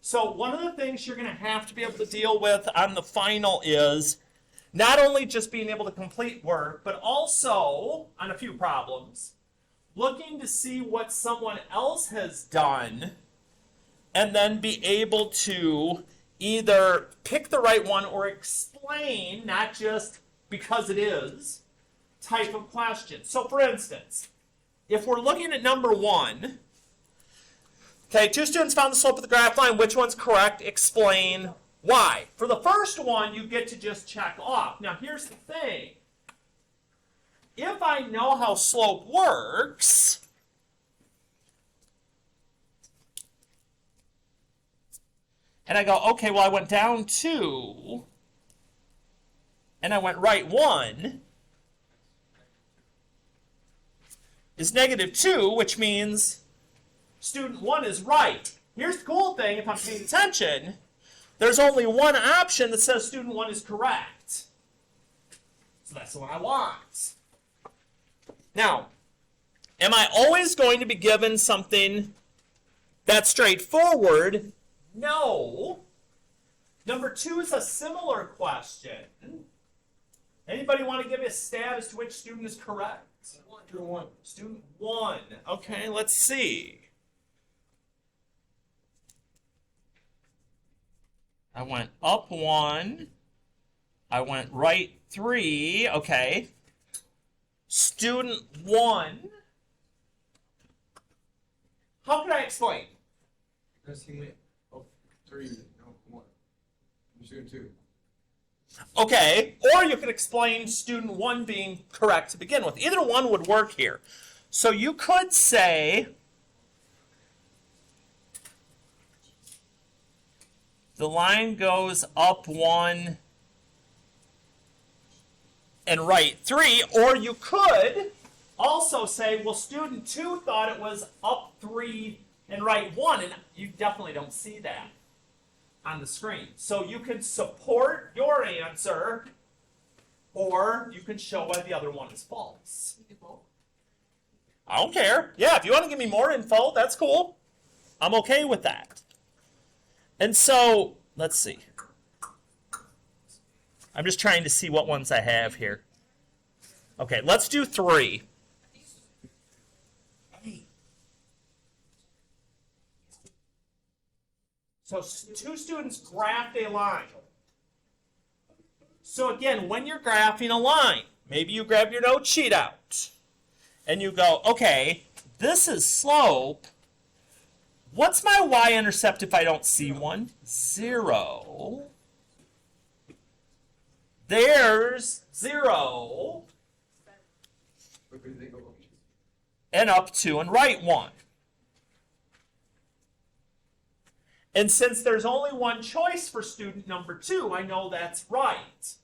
So one of the things you're going to have to be able to deal with on the final is not only just being able to complete work, but also, on a few problems, looking to see what someone else has done and then be able to either pick the right one or explain, not just because it is, type of question. So for instance, if we're looking at number 1, okay, 2 students found the slope of the graph line. Which one's correct? Explain why. For the first one, you get to just check off. Now here's the thing. If I know how slope works, and I go, okay, well, I went down 2, and I went right 1, is -2, which means student 1 is right. Here's the cool thing, if I'm paying attention, there's only one option that says student 1 is correct. So that's the one I want. Now, am I always going to be given something that's straightforward? No. Number 2 is a similar question. Anybody want to give me a stab as to which student is correct? Student 1. Student 1. Okay, let's see. I went up 1. I went right 3. Okay. Student 1. How can I explain? Because he went up 3, no 1. Student 2. Okay, or you could explain student 1 being correct to begin with. Either one would work here. So you could say the line goes up 1 and right 3, or you could also say, well, student 2 thought it was up 3 and right 1, and you definitely don't see that on the screen. So you can support your answer, or you can show why the other one is false. I don't care. Yeah, if you want to give me more info, that's cool. I'm okay with that. And so, let's see. I'm just trying to see what ones I have here. Okay, let's do 3. So 2 students graphed a line. So again, when you're graphing a line, maybe you grab your note sheet out and you go, okay, this is slope. What's my y-intercept if I don't see one? 0. There's 0. And up 2 and right 1. And since there's only one choice for student number 2, I know that's right.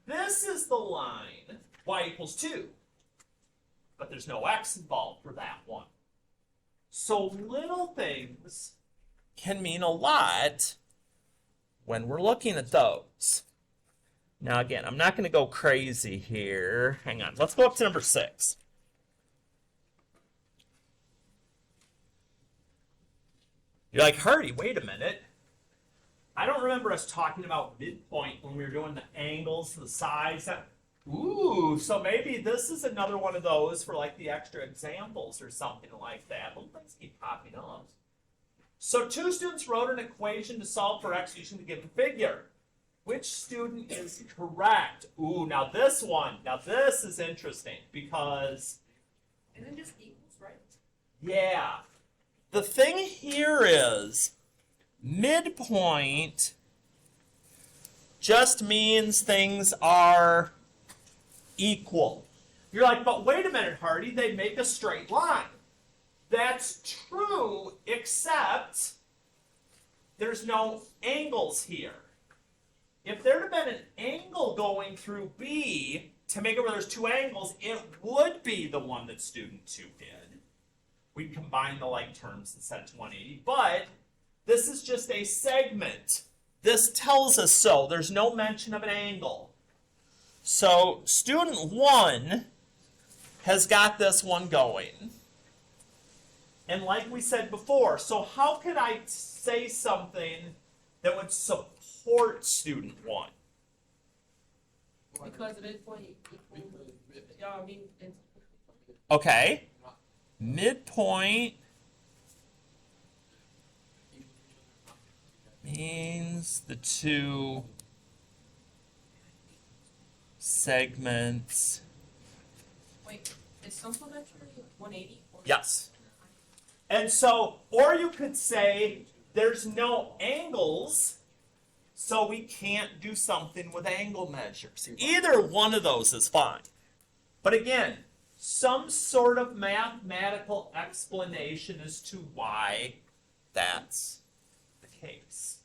This is the line, y equals 2. But there's no x involved for that one. So little things can mean a lot when we're looking at those. Now again, I'm not going to go crazy here. Hang on, let's go up to number 6. You're like, Hardy, wait a minute. I don't remember us talking about midpoint when we were doing the angles, the sides. Ooh, so maybe this is another one of those for like the extra examples or something like that. Little things keep popping up. So 2 students wrote an equation to solve for x using the given figure. Which student is correct? Ooh, now this is interesting because... And then just equals, right? Yeah. The thing here is midpoint just means things are equal. You're like, but wait a minute, Hardy, they make a straight line. That's true, except there's no angles here. If there had been an angle going through B to make it where there's 2 angles, it would be the one that student 2 did. We'd combine the like terms and set it to 180, but this is just a segment. This tells us so. There's no mention of an angle. So student 1 has got this one going. And like we said before, so how could I say something that would support student 1? Because the midpoint equals, yeah, I mean, it's, Okay. Midpoint means the two segments. wait, is supplementary 180? Or Yes. And so, or you could say there's no angles, so we can't do something with angle measures. Either one of those is fine. But again, some sort of mathematical explanation as to why that's the case.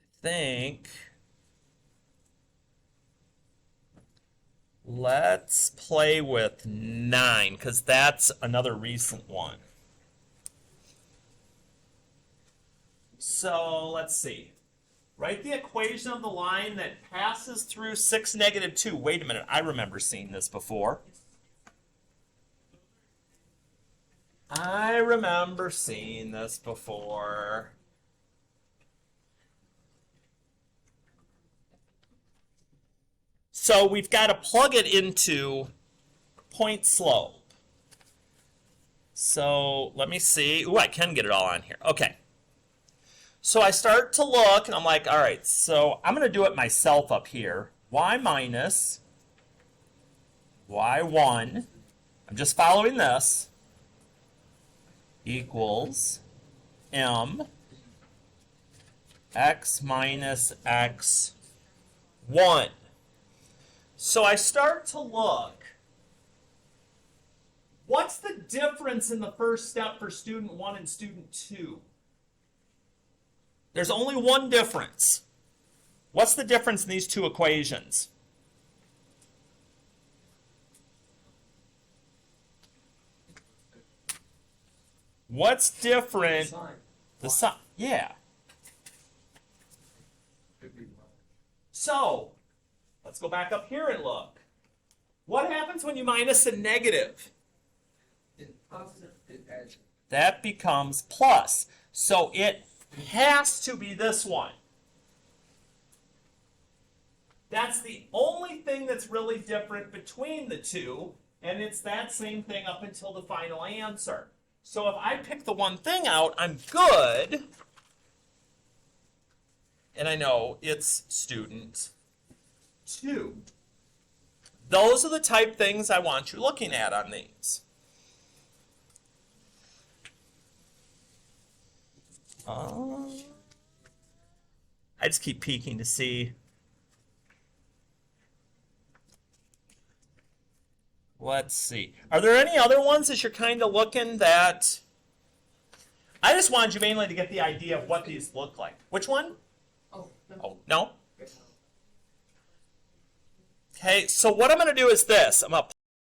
I think let's play with 9 because that's another recent one. So let's see. Write the equation of the line that passes through 6, -2. Wait a minute, I remember seeing this before. I remember seeing this before. So we've got to plug it into point slope. So let me see. Ooh, I can get it all on here. Okay. So I start to look, and I'm like, all right, so I'm going to do it myself up here. Y minus Y1, I'm just following this, equals M X minus X1. So I start to look. What's the difference in the first step for student 1 and student 2? There's only one difference. What's the difference in these two equations? What's different? Sign. The sign. Yeah. Could be one. So, let's go back up here and look. What happens when you minus a negative? It adds. That becomes plus. So it has to be this one. That's the only thing that's really different between the two, and it's that same thing up until the final answer. So if I pick the one thing out, I'm good. And I know it's student 2. Those are the type things I want you looking at on these. I just keep peeking to see. Let's see. Are there any other ones that you're kind of looking that? I just wanted you mainly to get the idea of what these look like. Which one? Oh, no. Oh, no? Okay, so what I'm going to do is this. I'm going to